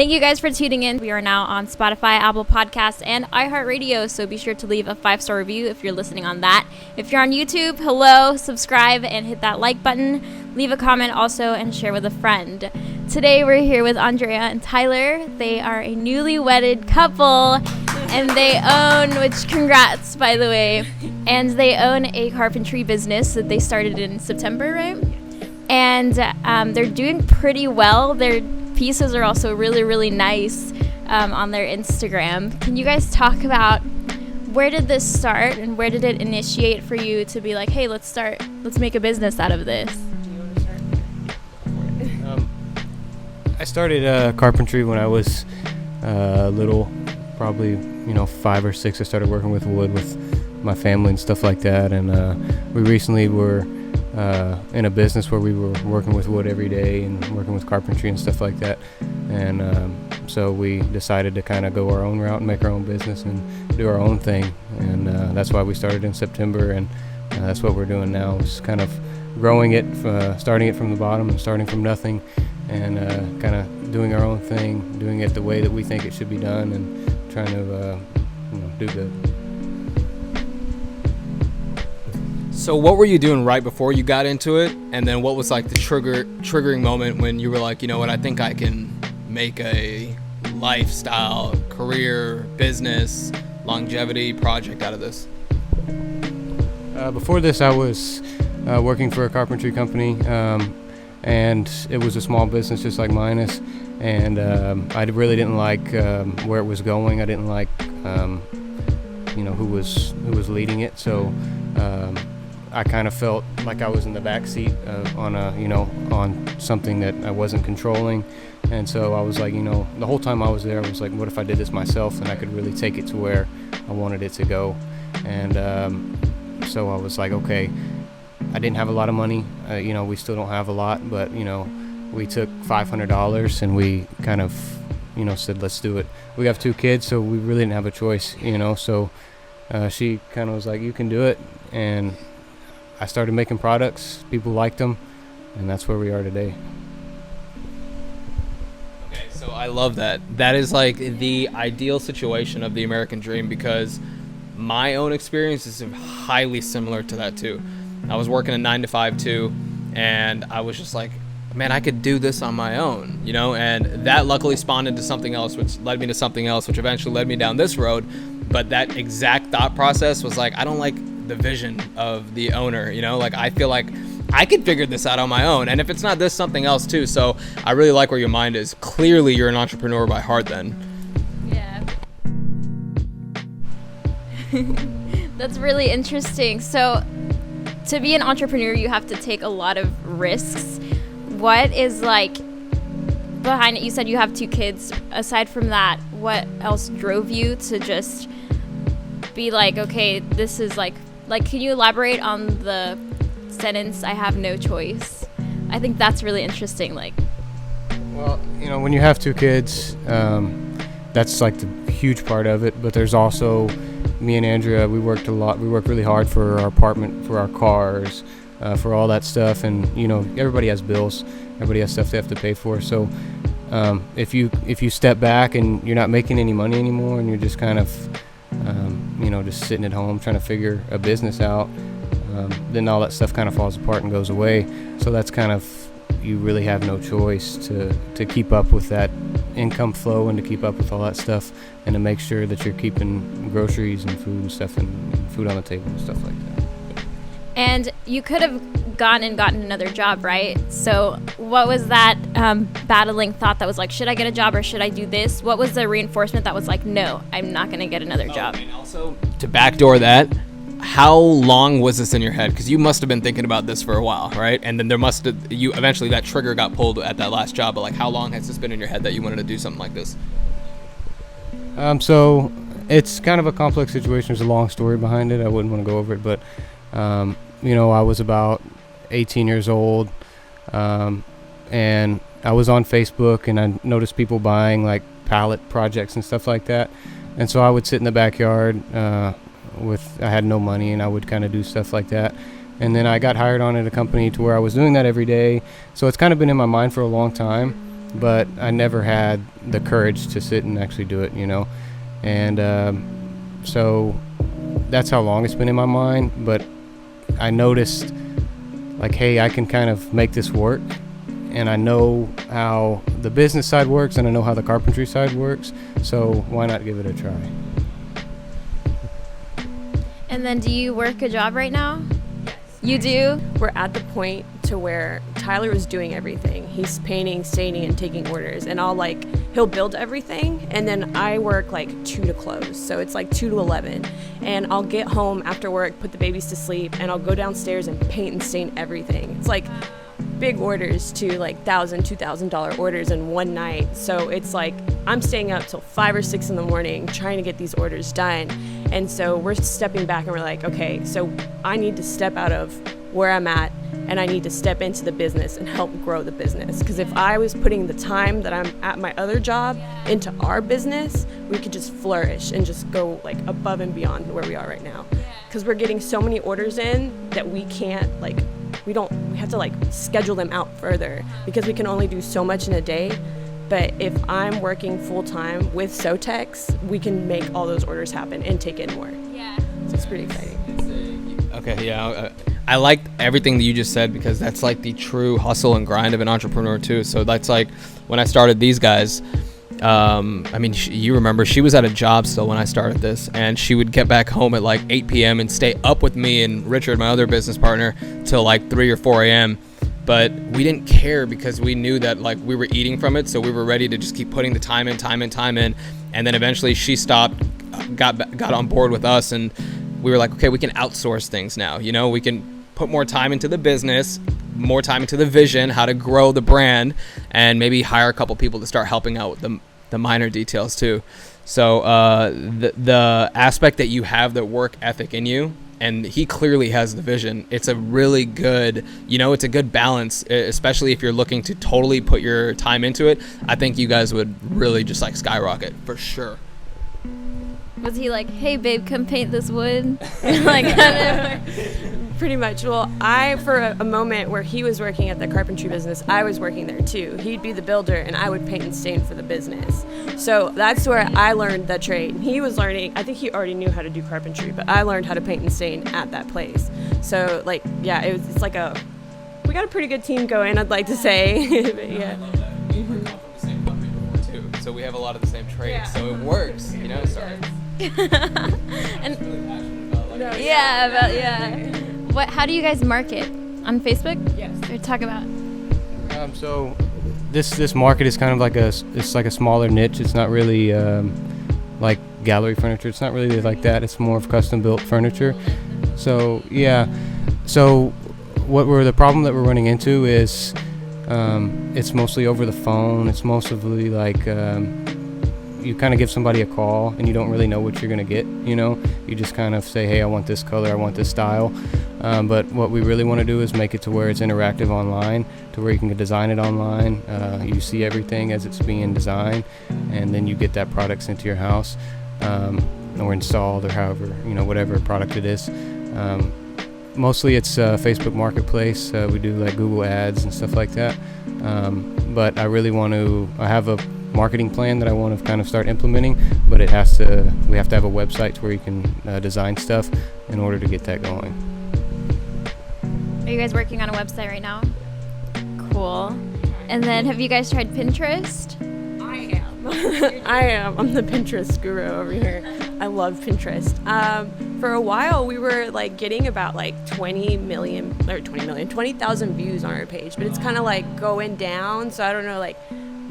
Thank you guys for tuning in. We are now on Spotify, Apple Podcasts, and iHeartRadio, so be sure to leave a 5-star review if you're listening on that. If you're on YouTube, hello, subscribe, and hit that like button. Leave a comment also, and share with a friend. Today we're here with Andrea and Tyler. They are a newly wedded couple, and they own, which congrats, by the way, and they own a carpentry business that they started in September, right? And they're doing pretty well. Their pieces are also really, really nice on their Instagram. Can you guys talk about where did this start and where did it initiate for you to be like, hey, let's make a business out of this? Do you want to start? I started carpentry when I was little, probably 5 or 6. I started working with wood with my family and stuff like that, and we recently were in a business where we were working with wood every day and working with carpentry and stuff like that, and so we decided to kind of go our own route and make our own business and do our own thing, and that's why we started in September, and that's what we're doing now, just kind of growing it, starting it from the bottom and starting from nothing, and kind of doing our own thing, doing it the way that we think it should be done, and trying to do good. So what were you doing right before you got into it? And then what was like the triggering moment when you were like, you know what, I think I can make a lifestyle, career, business, longevity project out of this? Before this, I was working for a carpentry company, and it was a small business just like mine is. And I really didn't like where it was going. I didn't like, who was leading it. So I kind of felt like I was in the back seat on something that I wasn't controlling. And so I was like, the whole time I was there, I was like, what if I did this myself and I could really take it to where I wanted it to go? And so I was like, okay, I didn't have a lot of money. We still don't have a lot, but, we took $500 and we kind of, said, let's do it. We have 2 kids, so we really didn't have a choice, so she kind of was like, you can do it. And I started making products, people liked them, and that's where we are today. Okay, so I love that. That is like the ideal situation of the American dream, because my own experience is highly similar to that too. I was working a 9-to-5 too, and I was just like, man, I could do this on my own, and that luckily spawned into something else, which led me to something else, which eventually led me down this road. But that exact thought process was like, I don't like the vision of the owner, like I feel like I could figure this out on my own, and if it's not this, something else too. So I really like where your mind is. Clearly you're an entrepreneur by heart then. Yeah. That's really interesting. So to be an entrepreneur, you have to take a lot of risks. What is like behind it? You said you have 2 kids. Aside from that, what else drove you to just be like, okay, this is like, can you elaborate on the sentence, I have no choice? I think that's really interesting. Well, when you have 2 kids, that's like the huge part of it. But there's also me and Andrea. We worked a lot. We worked really hard for our apartment, for our cars, for all that stuff. And everybody has bills. Everybody has stuff they have to pay for. So if you step back and you're not making any money anymore, and you're just kind of just sitting at home trying to figure a business out, then all that stuff kind of falls apart and goes away. So that's kind of, you really have no choice to keep up with that income flow and to keep up with all that stuff and to make sure that you're keeping groceries and food and stuff and food on the table and stuff like that. And you could have gone and gotten another job, right? So what was that battling thought that was like, should I get a job or should I do this? What was the reinforcement that was like, no, I'm not going to get another job? And also, to backdoor that, how long was this in your head? Because you must have been thinking about this for a while, right? And then eventually that trigger got pulled at that last job. But like, how long has this been in your head that you wanted to do something like this? So it's kind of a complex situation. There's a long story behind it. I wouldn't want to go over it, but I was about 18 years old, and I was on Facebook, and I noticed people buying like pallet projects and stuff like that. And so I would sit in the backyard I had no money, and I would kind of do stuff like that. And then I got hired on at a company to where I was doing that every day. So it's kind of been in my mind for a long time. but I never had the courage to sit and actually do it, and so that's how long it's been in my mind. But I noticed, like, hey, I can kind of make this work, and I know how the business side works, and I know how the carpentry side works, so why not give it a try? And then do you work a job right now? You do? We're at the point to where Tyler is doing everything. He's painting, staining, and taking orders. And he'll build everything, and then I work 2 to close. So it's 2 to 11. And I'll get home after work, put the babies to sleep, and I'll go downstairs and paint and stain everything. It's big orders to $1,000, $2,000 orders in one night. So it's I'm staying up till 5 or 6 in the morning trying to get these orders done. And so we're stepping back and we're okay, so I need to step out of where I'm at, and I need to step into the business and help grow the business. Because if I was putting the time that I'm at my other job into our business, we could just flourish and just go above and beyond where we are right now. Because we're getting so many orders in that we can't we have to schedule them out further, because we can only do so much in a day. But if I'm working full time with So-Tex, we can make all those orders happen and take in more. Yeah. So it's pretty exciting. Okay, yeah. I like everything that you just said, because that's the true hustle and grind of an entrepreneur too. So that's when I started these guys, you remember she was at a job still when I started this, and she would get back home at 8 p.m. and stay up with me and Richard, my other business partner, till 3 or 4 a.m. But we didn't care, because we knew that we were eating from it, so we were ready to just keep putting the time in. And then eventually she stopped, got on board with us, and we were okay, we can outsource things now. We can put more time into the business, more time into the vision, how to grow the brand, and maybe hire a couple people to start helping out with the minor details too. So the aspect that you have, the work ethic in you, and he clearly has the vision. It's a really good, it's a good balance, especially if you're looking to totally put your time into it. I think you guys would really just skyrocket for sure. Was he hey, babe, come paint this wood? Pretty much. Well, for a moment where he was working at the carpentry business, I was working there too. He'd be the builder, and I would paint and stain for the business. So that's where I learned the trade. He was learning, I think he already knew how to do carpentry, but I learned how to paint and stain at that place. So it's we got a pretty good team going, I'd like to say. But, yeah. I love that. We come from the same company before too, so we have a lot of the same trades, so it works, Sorry. And how do you guys market? On Facebook? Yes. Or talk about? So this market is kind of it's a smaller niche. It's not really like gallery furniture. It's not really like that. It's more of custom built furniture. So yeah. So the problem that we're running into is it's mostly over the phone. It's mostly you kind of give somebody a call and you don't really know what you're going to get, You just kind of say, hey, I want this color, I want this style. But what we really want to do is make it to where it's interactive online, to where you can design it online. You see everything as it's being designed, and then you get that product sent to your house or installed, or however, whatever product it is. Mostly it's Facebook Marketplace. We do Google ads and stuff like that. But I really I have a marketing plan that I want to kind of start implementing, but we have to have a website where you can design stuff in order to get that going. Are you guys working on a website right now? Cool. And then have you guys tried Pinterest? I am. I'm the Pinterest guru over here. I love Pinterest. For a while, we were getting about 20,000 views on our page, but it's kind of going down. So I don't know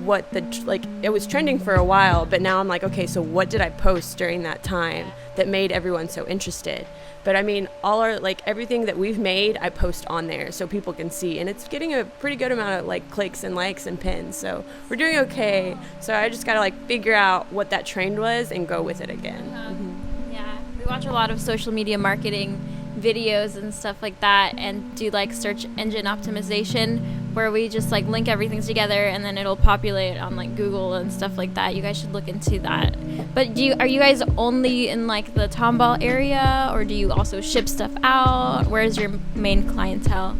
what it was trending for a while, but now I'm okay, so what did I post during that time that made everyone so interested? But I mean, all our everything that we've made, I post on there so people can see, and it's getting a pretty good amount of clicks and likes and pins, so we're doing okay. So I just gotta figure out what that trend was and go with it again. Mm-hmm. Yeah, we watch a lot of social media marketing videos and stuff like that, and do search engine optimization, where we just link everything together and then it'll populate on Google and stuff like that. You guys should look into that. But are you guys only in the Tomball area, or do you also ship stuff out? Where's your main clientele?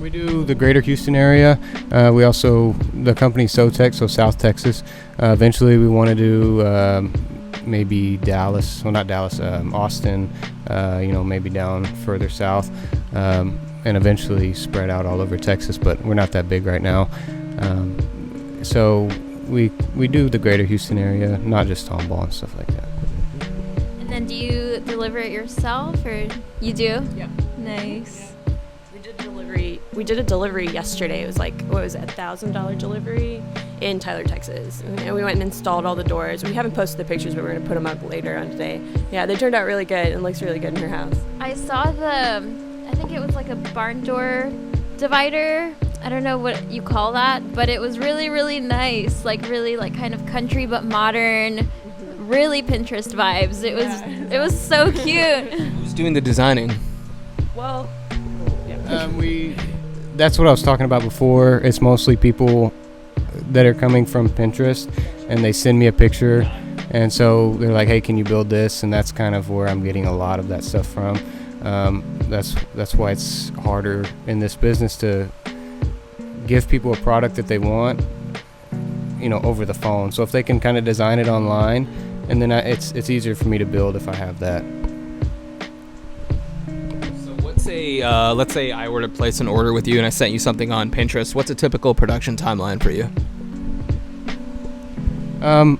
We do the greater Houston area. We also, the company So-Tex, so South Texas. Eventually we want to do maybe Dallas, well not Dallas, Austin, maybe down further south, and eventually spread out all over Texas, but we're not that big right now. So we do the greater Houston area, not just Tomball and stuff like that. And then do you deliver it yourself, or you do? Yeah. Nice. We did a delivery yesterday. It was like, what was it, $1,000 delivery in Tyler, Texas. And we went and installed all the doors. We haven't posted the pictures, but we're going to put them up later on today. Yeah, they turned out really good and looks really good in her house. I saw I think it was like a barn door divider. I don't know what you call that, but it was really, really nice. Like really like kind of country but modern, really Pinterest vibes. It was so cute. Who's doing the designing? Well, that's what I was talking about before. It's mostly people that are coming from Pinterest, and they send me a picture, and so they're like, hey, can you build this? And that's kind of where I'm getting a lot of that stuff from. That's why it's harder in this business to give people a product that they want, over the phone. So if they can kind of design it online, and then it's easier for me to build if I have that. Let's say I were to place an order with you and I sent you something on Pinterest. What's a typical production timeline for you?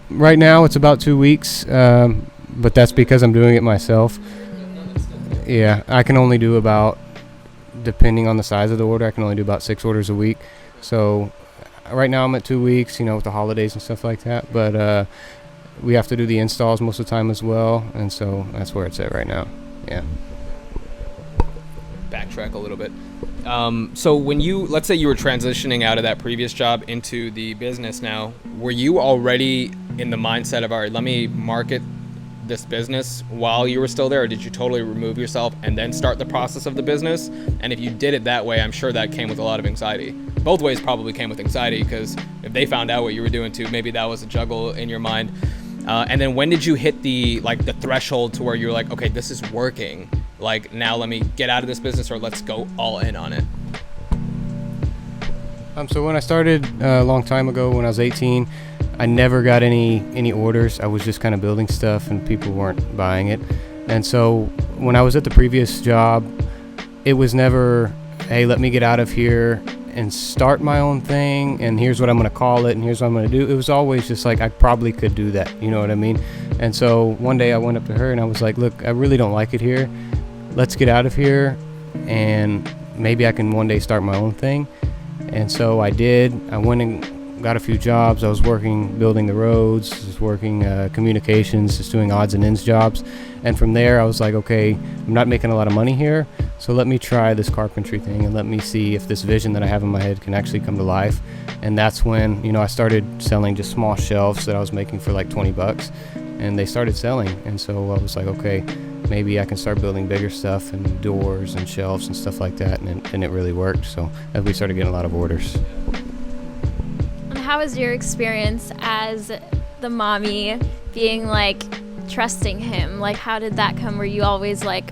Right now it's about 2 weeks, but that's because I'm doing it myself. Yeah, I can only do about, depending on the size of the order, I can only do about 6 orders a week. So right now I'm at 2 weeks, with the holidays and stuff like that. But we have to do the installs most of the time as well, and so that's where it's at right now. Yeah. Backtrack a little bit. So when let's say you were transitioning out of that previous job into the business now, were you already in the mindset of, all right, let me market this business while you were still there, or did you totally remove yourself and then start the process of the business? And if you did it that way, I'm sure that came with a lot of anxiety. Both ways probably came with anxiety, because if they found out what you were doing too, maybe that was a juggle in your mind. And then when did you hit the threshold to where you were like, okay, this is working, like now let me get out of this business, or let's go all in on it? So when I started a long time ago, when I was 18, I never got any orders. I was just kind of building stuff and people weren't buying it. And so when I was at the previous job, it was never, hey, let me get out of here and start my own thing, and here's what I'm going to call it, and here's what I'm going to do. It was always just like, I probably could do that, you know what I mean? And so one day I went up to her and I was like, look, I really don't like it here. Let's get out of here, and maybe I can one day start my own thing. And so I did. I went and got a few jobs. I was working building the roads, just working communications, just doing odds and ends jobs. And from there I was like, okay, I'm not making a lot of money here, so let me try this carpentry thing and let me see if this vision that I have in my head can actually come to life. And that's when, I started selling just small shelves that I was making for like $20, and they started selling. And so I was like, okay, maybe I can start building bigger stuff and doors and shelves and stuff like that. And it really worked. So as we started getting a lot of orders. And how was your experience as the mommy being like trusting him? Like, how did that come? Were you always like,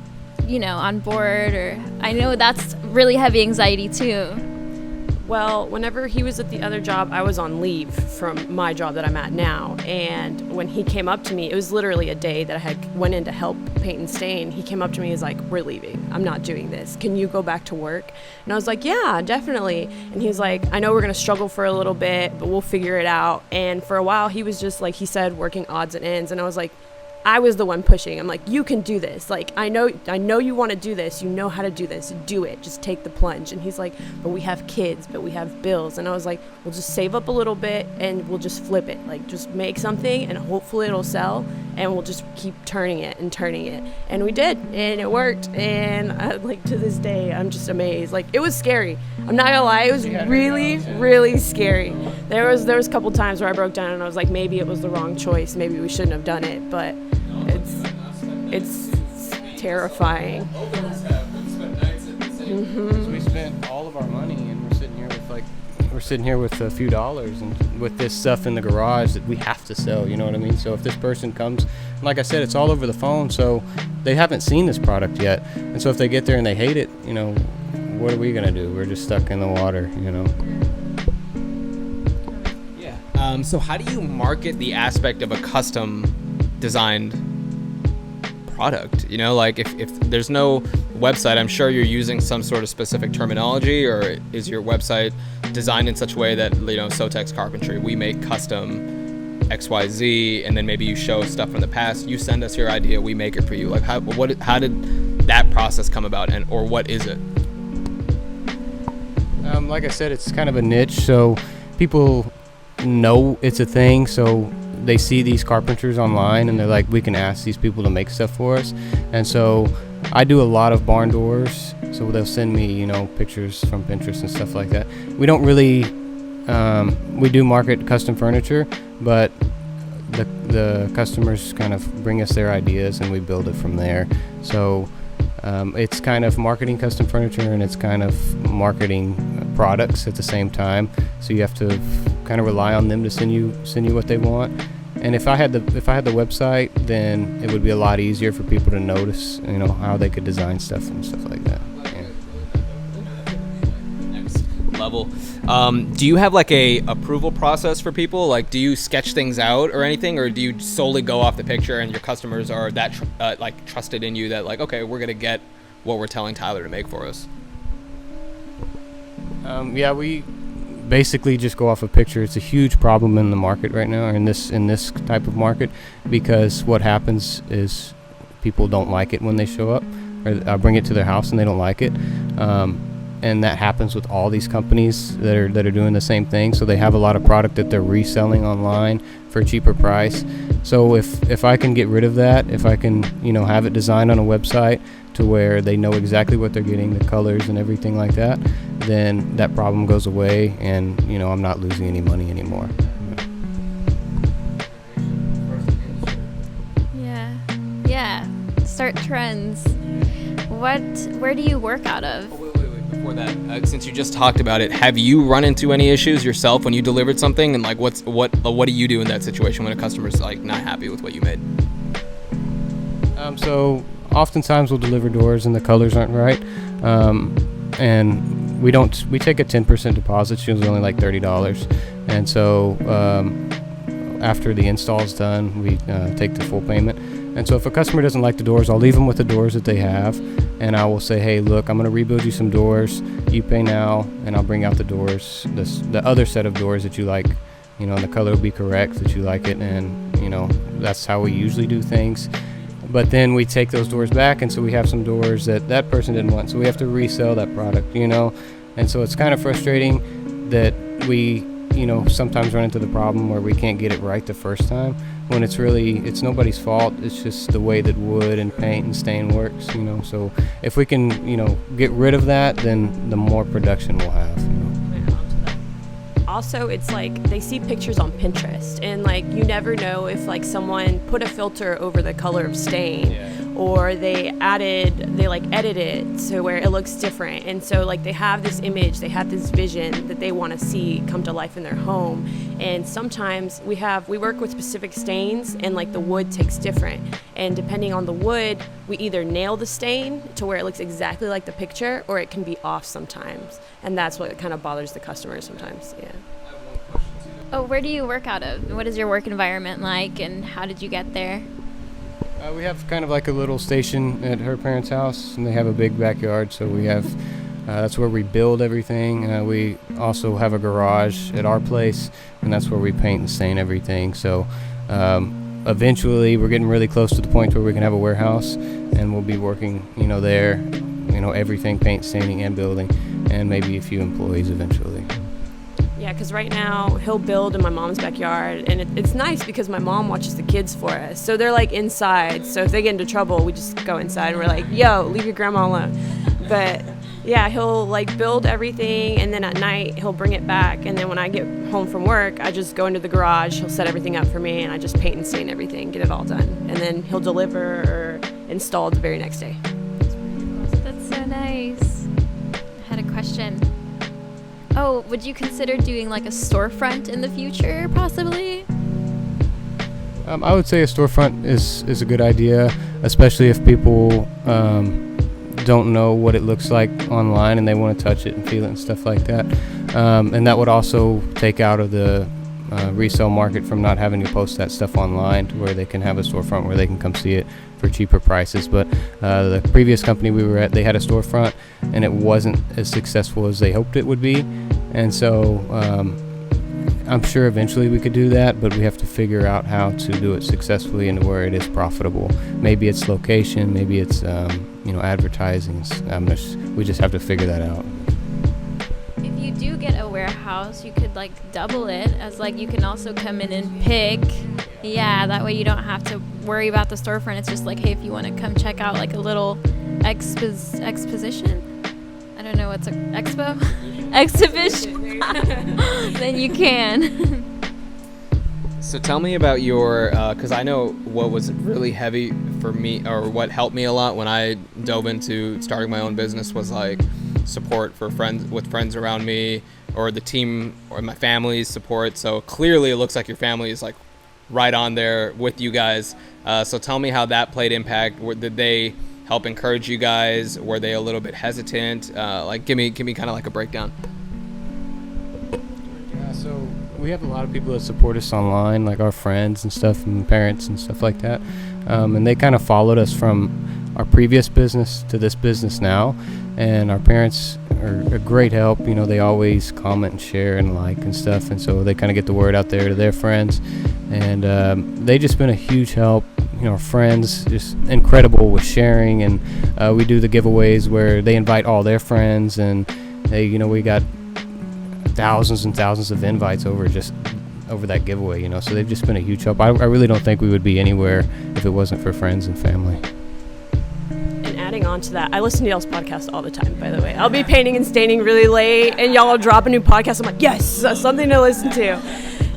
on board? Or I know that's really heavy anxiety too. Well, whenever he was at the other job, I was on leave from my job that I'm at now. And when he came up to me, it was literally a day that I had went in to help paint and stain. He came up to me and was like, we're leaving. I'm not doing this. Can you go back to work? And I was like, yeah, definitely. And he was like, I know we're going to struggle for a little bit, but we'll figure it out. And for a while, he was just like, he said, working odds and ends. And I was like, I was the one pushing. I'm like, you can do this. Like, I know you want to do this. You know how to do this. Do it. Just take the plunge. And he's like, but we have kids, but we have bills. And I was like, we'll just save up a little bit and we'll just flip it. Like, just make something and hopefully it'll sell, and we'll just keep turning it. And we did, and it worked. And to this day, I'm just amazed. Like, it was scary. I'm not gonna lie. It was really, really scary. There was a couple times where I broke down and I was like, maybe it was the wrong choice. Maybe we shouldn't have done it, but it's terrifying. Mm-hmm. We spent all of our money, and we're sitting here with a few dollars, and with this stuff in the garage that we have to sell. You know what I mean? So if this person comes, like I said, it's all over the phone, so they haven't seen this product yet. And so if they get there and they hate it, what are we gonna do? We're just stuck in the water, you know. Yeah. So how do you market the aspect of a custom designed product? You know, like if there's no website, I'm sure you're using some sort of specific terminology, or is your website designed in such a way that, you know, So-Tex Carpentry, we make custom XYZ, and then maybe you show stuff from the past, you send us your idea, we make it for you. Like how did that process come about, and or what is it? Like I said, it's kind of a niche, so people know it's a thing, so they see these carpenters online and they're like, we can ask these people to make stuff for us. And so I do a lot of barn doors, so they'll send me, you know, pictures from Pinterest and stuff like that. We don't really we do market custom furniture, but the customers kind of bring us their ideas and we build it from there. So it's kind of marketing custom furniture, and it's kind of marketing products at the same time. So you have to kind of rely on them to send you what they want. And if I had the website, then it would be a lot easier for people to notice, you know, how they could design stuff and stuff like that. Next level. Do you have like a approval process for people? Like, do you sketch things out or anything, or do you solely go off the picture and your customers are that like trusted in you that like, okay, we're gonna get what we're telling Tyler to make for us? Yeah, we basically just go off a picture. It's a huge problem in the market right now, or in this type of market, because what happens is people don't like it when they show up, or I bring it to their house and they don't like it. And that happens with all these companies that are doing the same thing. So they have a lot of product that they're reselling online for a cheaper price. So if I can get rid of that, if I can, you know, have it designed on a website to where they know exactly what they're getting, the colors and everything like that, then that problem goes away, and, you know, I'm not losing any money anymore. Yeah. Start trends. Where do you work out of? Wait. Before that, since you just talked about it, have you run into any issues yourself when you delivered something? And like, what do you do in that situation when a customer's like not happy with what you made? So oftentimes we'll deliver doors and the colors aren't right, and we take a 10% deposit. It's usually only like $30, and so after the install is done, we take the full payment. And so if a customer doesn't like the doors, I'll leave them with the doors that they have, and I will say, hey, look, I'm going to rebuild you some doors. You pay now, and I'll bring out the doors, the other set of doors that you like, you know, and the color will be correct, that you like it, and, you know, that's how we usually do things. But then we take those doors back, and so we have some doors that person didn't want, so we have to resell that product, you know. And so it's kind of frustrating that we, you know, sometimes run into the problem where we can't get it right the first time, when it's nobody's fault. It's just the way that wood and paint and stain works, you know. So if we can, you know, get rid of that, then the more production we'll have, you know. Also, it's like they see pictures on Pinterest, and like you never know if like someone put a filter over the color of stain, or they edited it so where it looks different. And so like they have this image, they have this vision that they want to see come to life in their home. And sometimes we work with specific stains, and like the wood takes different, and depending on the wood, we either nail the stain to where it looks exactly like the picture, or it can be off sometimes, and that's what kind of bothers the customer sometimes. Oh, where do you work out of? What is your work environment like, and how did you get there? We have kind of like a little station at her parents' house, and they have a big backyard, so we have that's where we build everything. We also have a garage at our place, and that's where we paint and stain everything. So eventually we're getting really close to the point where we can have a warehouse, and we'll be working, you know, there, you know, everything, paint, staining, and building, and maybe a few employees eventually. Yeah, because right now he'll build in my mom's backyard, and it's nice because my mom watches the kids for us. So they're like inside. So if they get into trouble, we just go inside and we're like, yo, leave your grandma alone. But yeah, he'll like build everything, and then at night he'll bring it back. And then when I get home from work, I just go into the garage, he'll set everything up for me, and I just paint and stain everything, get it all done. And then he'll deliver or install the very next day. That's so nice. I had a question. Oh, would you consider doing like a storefront in the future, possibly? I would say a storefront is a good idea, especially if people don't know what it looks like online, and they want to touch it and feel it and stuff like that. And that would also take out of the resale market from not having to post that stuff online, to where they can have a storefront where they can come see it for cheaper prices. But the previous company we were at, they had a storefront, and it wasn't as successful as they hoped it would be. And so I'm sure eventually we could do that, but we have to figure out how to do it successfully and where it is profitable. Maybe it's location, maybe it's advertising. We just have to figure that out. If you do get a warehouse, you could like double it, as like you can also come in and pick. Yeah, that way you don't have to worry about the storefront. It's just like, hey, if you want to come check out like a little exposition. I don't know what's an expo? Exhibition. Then you can. So tell me about your, because I know what was really heavy for me, or what helped me a lot when I dove into starting my own business, was like support for friends around me, or the team, or my family's support. So clearly it looks like your family is like right on there with you guys. So tell me how that played impact. Did they help encourage you guys? Were they a little bit hesitant? Like give me kind of like a breakdown. Yeah, so we have a lot of people that support us online, like our friends and stuff, and parents and stuff like that. And they kind of followed us from our previous business to this business now. And our parents are a great help. You know, they always comment and share and like and stuff. And so they kind of get the word out there to their friends. And they just been a huge help. You know, our friends just incredible with sharing. And we do the giveaways where they invite all their friends. And they, we got thousands and thousands of invites over that giveaway, so they've just been a huge help. I really don't think we would be anywhere if it wasn't for friends and family. And adding on to that, I listen to y'all's podcast all the time, by the way. I'll be painting and staining really late, and y'all will drop a new podcast. I'm like, yes, something to listen to.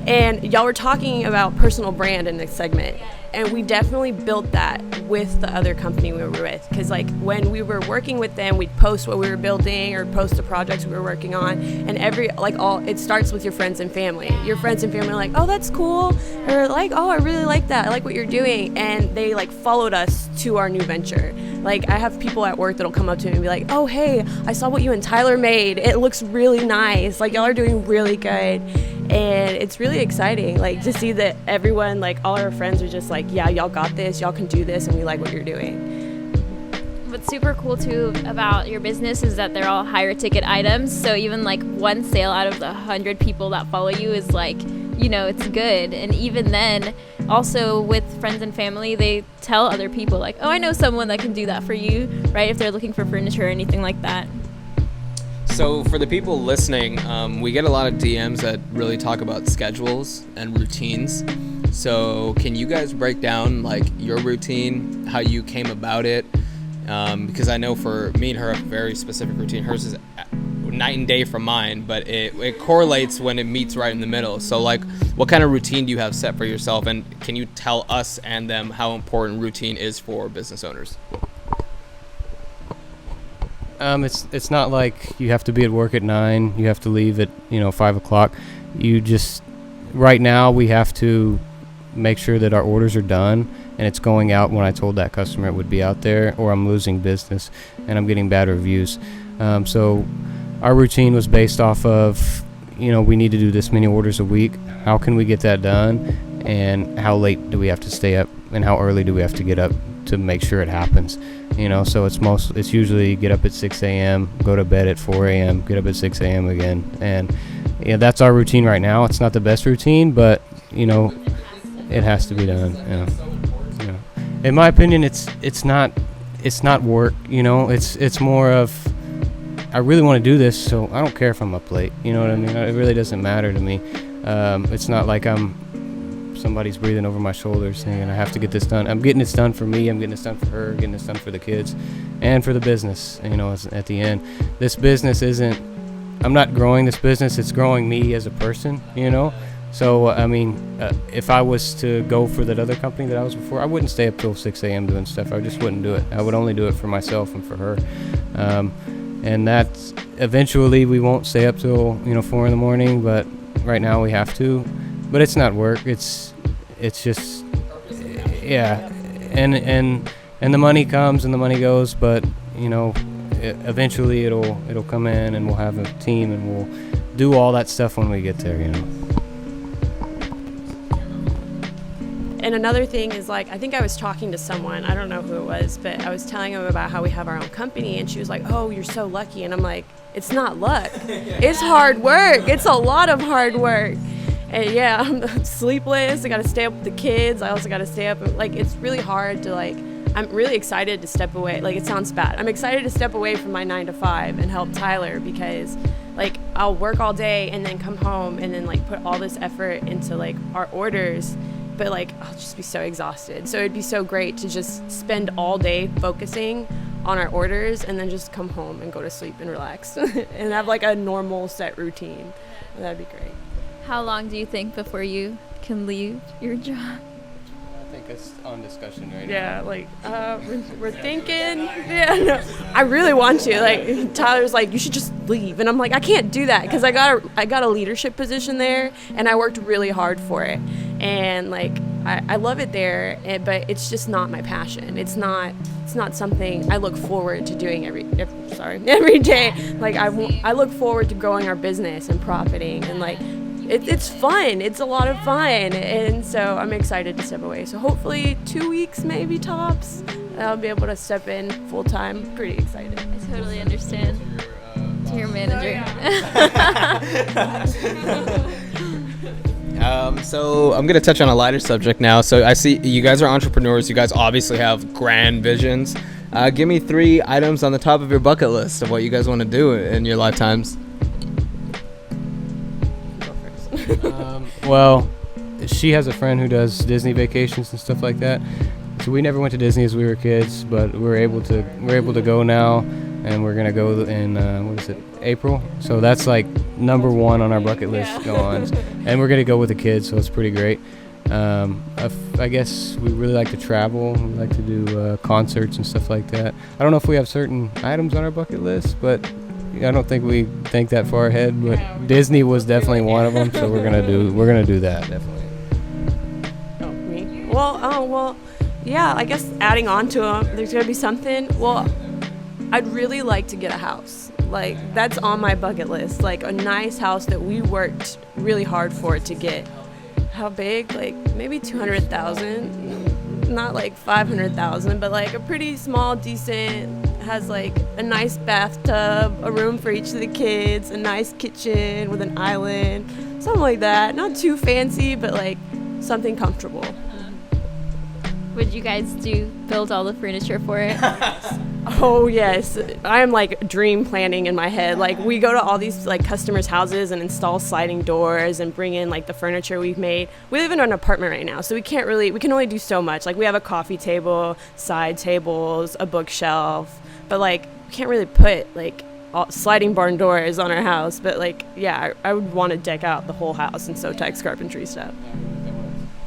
And y'all were talking about personal brand in this segment. And we definitely built that with the other company we were with. Because, like, when we were working with them, we'd post what we were building or post the projects we were working on. And it starts with your friends and family. Your friends and family are like, oh, that's cool. Or like, oh, I really like that. I like what you're doing. And they, like, followed us to our new venture. Like, I have people at work that'll come up to me and be like, oh, hey, I saw what you and Tyler made. It looks really nice. Like, y'all are doing really good. And it's really exciting, like, to see that everyone, like, all our friends are just like, yeah, y'all got this, y'all can do this, and we like what you're doing. What's super cool, too, about your business is that they're all higher ticket items. So even, like, one sale out of the 100 people that follow you is, like, it's good. And even then, also with friends and family, they tell other people, like, oh, I know someone that can do that for you, right, if they're looking for furniture or anything like that. So for the people listening, we get a lot of DMs that really talk about schedules and routines. So can you guys break down like your routine, how you came about it? Because I know for me and her, a very specific routine. Hers is night and day from mine, but it correlates when it meets right in the middle. So like, what kind of routine do you have set for yourself? And can you tell us and them how important routine is for business owners? It's not like you have to be at work at 9, you have to leave at 5 o'clock. Right now we have to make sure that our orders are done and it's going out when I told that customer it would be out there, or I'm losing business and I'm getting bad reviews. So our routine was based off of we need to do this many orders a week. How can we get that done, and how late do we have to stay up, and how early do we have to get up to make sure it happens? So it's usually get up at 6 a.m., go to bed at 4 a.m., get up at 6 a.m. again. And that's our routine right now. It's not the best routine, but it has to be done. In my opinion, it's not work. It's more of, I really want to do this, so I don't care if I'm up late. You know what I mean? It really doesn't matter to me. It's not like somebody's breathing over my shoulders saying I have to get this done. I'm getting this done for me, I'm getting this done for her, getting this done for the kids and for the business. At the end, this business I'm not growing this business, it's growing me as a person. So if I was to go for that other company that I was before, I wouldn't stay up till 6 a.m. doing stuff. I just wouldn't do it. I would only do it for myself and for her. And that's eventually we won't stay up till 4 in the morning, but right now we have to. But it's not work. It's just, yeah. And the money comes and the money goes, but eventually it'll come in, and we'll have a team, and we'll do all that stuff when we get there. And another thing is, like, I think I was talking to someone, I don't know who it was, but I was telling them about how we have our own company, and she was like, oh, you're so lucky. And I'm like, it's not luck. It's hard work. It's a lot of hard work. And yeah, I'm sleepless. I got to stay up with the kids. I also got to stay up. Like, it's really hard to, like, I'm really excited to step away. Like, it sounds bad. I'm excited to step away from my 9 to 5 and help Tyler, because, like, I'll work all day and then come home and then, like, put all this effort into, like, our orders. But, like, I'll just be so exhausted. So it'd be so great to just spend all day focusing on our orders and then just come home and go to sleep and relax and have, like, a normal set routine. That'd be great. How long do you think before you can leave your job? I think it's on discussion right now. Yeah, like, we're thinking. Yeah, no, I really want to. Like, Tyler's like, you should just leave. And I'm like, I can't do that, because I got a leadership position there, and I worked really hard for it. And, like, I love it there, but it's just not my passion. It's not something I look forward to doing every day. Like, I look forward to growing our business and profiting, and, like, it's fun. It's a lot of fun. And so I'm excited to step away. So hopefully 2 weeks, maybe tops, I'll be able to step in full time. Pretty excited. I totally understand. To your manager. So I'm going to touch on a lighter subject now. So I see you guys are entrepreneurs. You guys obviously have grand visions. Give me 3 items on the top of your bucket list of what you guys want to do in your lifetimes. Well, she has a friend who does Disney vacations and stuff like that. So we never went to Disney as we were kids, but we're able to go now, and we're gonna go in April. So that's like number 1 on our bucket list. Go on, and we're gonna go with the kids, so it's pretty great. I guess we really like to travel. We like to do concerts and stuff like that. I don't know if we have certain items on our bucket list, but I don't think we think that far ahead. But Disney was definitely one of them, so we're gonna do that definitely. Oh, me? Well, yeah. I guess adding on to them, there's gonna be something. Well, I'd really like to get a house. Like, that's on my bucket list. Like, a nice house that we worked really hard for to get. How big? Like, maybe 200,000. Not like 500,000, but like a pretty small, decent. Has like a nice bathtub, a room for each of the kids, a nice kitchen with an island, something like that. Not too fancy, but like something comfortable. Would you guys build all the furniture for it? Oh yes, I am like dream planning in my head. Like, we go to all these like customers' houses and install sliding doors and bring in like the furniture we've made. We live in an apartment right now, so we can only do so much. Like, we have a coffee table, side tables, a bookshelf, but like we can't really put like sliding barn doors on our house. But like, yeah, I would want to deck out the whole house in So-Tex Carpentry stuff.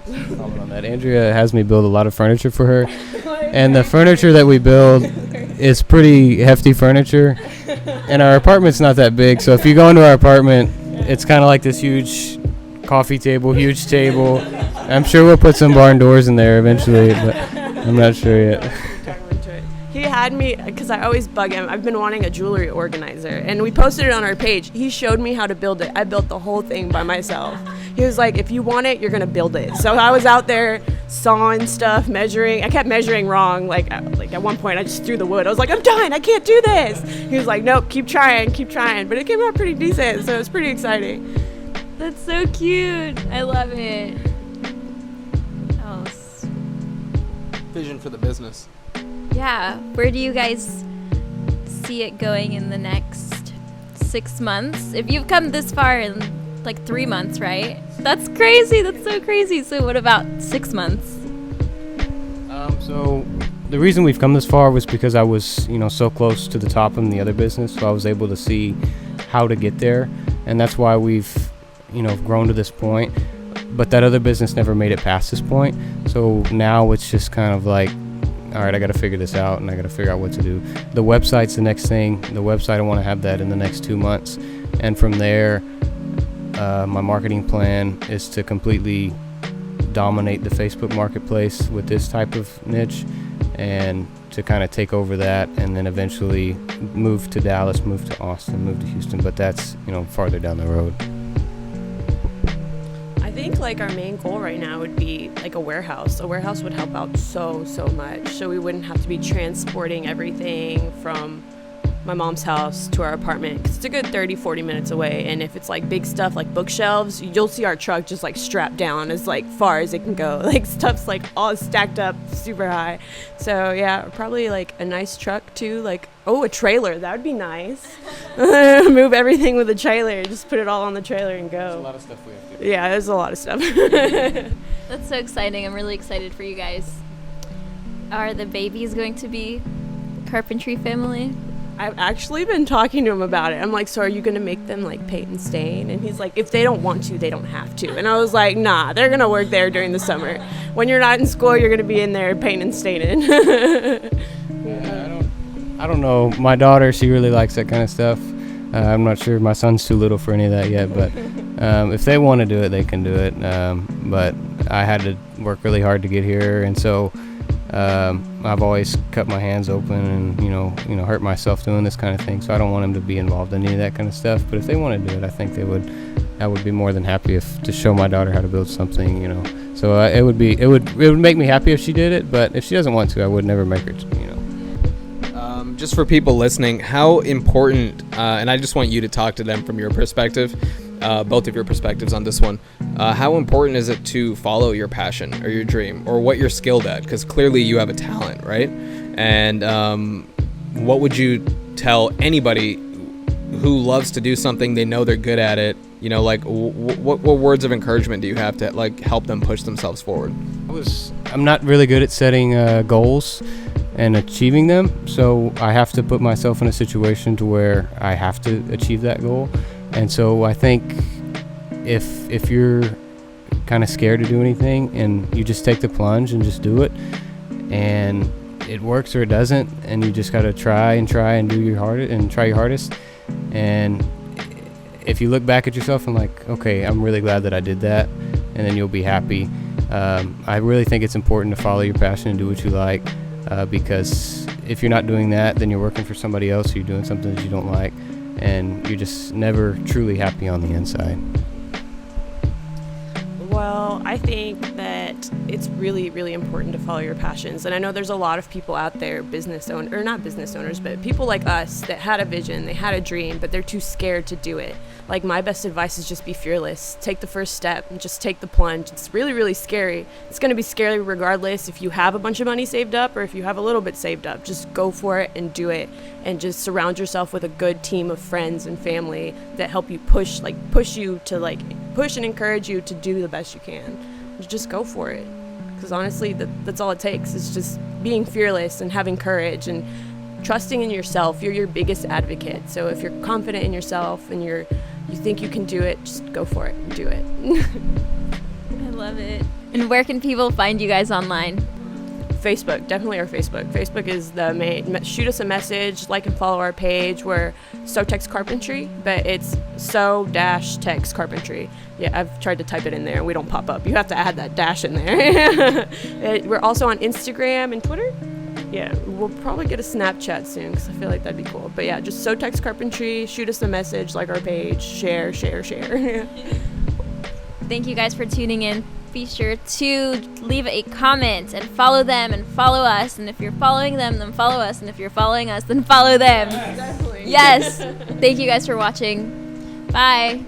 Comment on that. Andrea has me build a lot of furniture for her, and the furniture that we build is pretty hefty furniture, and our apartment's not that big. So if you go into our apartment, it's kind of like this huge coffee table, huge table. I'm sure we'll put some barn doors in there eventually, but I'm not sure yet. He had me, because I always bug him. I've been wanting a jewelry organizer, and we posted it on our page. He showed me how to build it. I built the whole thing by myself. He was like, if you want it, you're going to build it. So I was out there sawing stuff, measuring. I kept measuring wrong. Like at one point, I just threw the wood. I was like, I'm done. I can't do this. He was like, nope, keep trying. But it came out pretty decent, so it was pretty exciting. That's so cute. I love it. Else. Vision for the business. Yeah. Where do you guys see it going in the next 6 months? If you've come this far in like 3 months, right? That's crazy. That's so crazy. So what about 6 months? So the reason we've come this far was because I was, so close to the top in the other business, so I was able to see how to get there, and that's why we've, grown to this point. But that other business never made it past this point, so now it's just kind of like, all right, I got to figure this out, and I got to figure out what to do. The website's the next thing. The website, I want to have that in the next 2 months, and from there, my marketing plan is to completely dominate the Facebook marketplace with this type of niche, and to kind of take over that, and then eventually move to Dallas, move to Austin, move to Houston. But that's, farther down the road. I think like our main goal right now would be like a warehouse. A warehouse would help out so much, so we wouldn't have to be transporting everything from my mom's house to our apartment, because it's a good 30-40 minutes away. And if it's like big stuff like bookshelves, you'll see our truck just like strapped down as like far as it can go. Like stuff's like all stacked up super high. So yeah, probably like a nice truck too, like a trailer, that would be nice. Move everything with a trailer, just put it all on the trailer and go. There's a lot of stuff we have to do. Yeah, there's a lot of stuff. That's so exciting. I'm really excited for you guys. Are the babies going to be carpentry family? I've actually been talking to him about it. I'm like, so are you going to make them like paint and stain? And he's like, if they don't want to, they don't have to. And I was like, nah, they're going to work there during the summer. When you're not in school, you're going to be in there painting and staining. Yeah, I don't know. My daughter, she really likes that kind of stuff. I'm not sure. My son's too little for any of that yet. But if they want to do it, they can do it. But I had to work really hard to get here. And so I've always cut my hands open and, hurt myself doing this kind of thing. So I don't want them to be involved in any of that kind of stuff. But if they want to do it, I think I would be more than happy to show my daughter how to build something, So it would make me happy if she did it. But if she doesn't want to, I would never make her, Just for people listening, how important, and I just want you to talk to them from your perspective, both of your perspectives on this one, how important is it to follow your passion or your dream or what you're skilled at? Because clearly you have a talent, right? And what would you tell anybody who loves to do something, they know they're good at it, what words of encouragement do you have to like help them push themselves forward? I'm not really good at setting goals and achieving them, so I have to put myself in a situation to where I have to achieve that goal. And so I think if you're kind of scared to do anything and you just take the plunge and just do it, and it works or it doesn't, and you just got to try and do your hardest and try your hardest. And if you look back at yourself and like, okay, I'm really glad that I did that, and then you'll be happy. I really think it's important to follow your passion and do what you like, because if you're not doing that, then you're working for somebody else, or you're doing something that you don't like, and you're just never truly happy on the inside. Well, I think that it's really, really important to follow your passions. And I know there's a lot of people out there, not business owners, but people like us that had a vision, they had a dream, but they're too scared to do it. Like, my best advice is just be fearless. Take the first step and just take the plunge. It's really, really scary. It's going to be scary regardless if you have a bunch of money saved up or if you have a little bit saved up. Just go for it and do it. And just surround yourself with a good team of friends and family that help you push and encourage you to do the best you can. Just go for it. Because honestly, that's all it takes. It's just being fearless and having courage and trusting in yourself. You're your biggest advocate. So if you're confident in yourself and you think you can do it, just go for it and do it. I love it. And where can people find you guys online? Facebook, definitely our Facebook. Facebook is the main. Shoot us a message, like and follow our page. We're So-Tex Carpentry, but it's So-Tex Carpentry. Yeah, I've tried to type it in there. We don't pop up. You have to add that dash in there. We're also on Instagram and Twitter. Yeah, we'll probably get a Snapchat soon because I feel like that'd be cool. But yeah, just So-Tex Carpentry. Shoot us a message, like our page, share. Thank you guys for tuning in. Be sure to leave a comment and follow them and follow us. And if you're following them, then follow us. And if you're following us, then follow them. Definitely. Yes. Thank you guys for watching. Bye.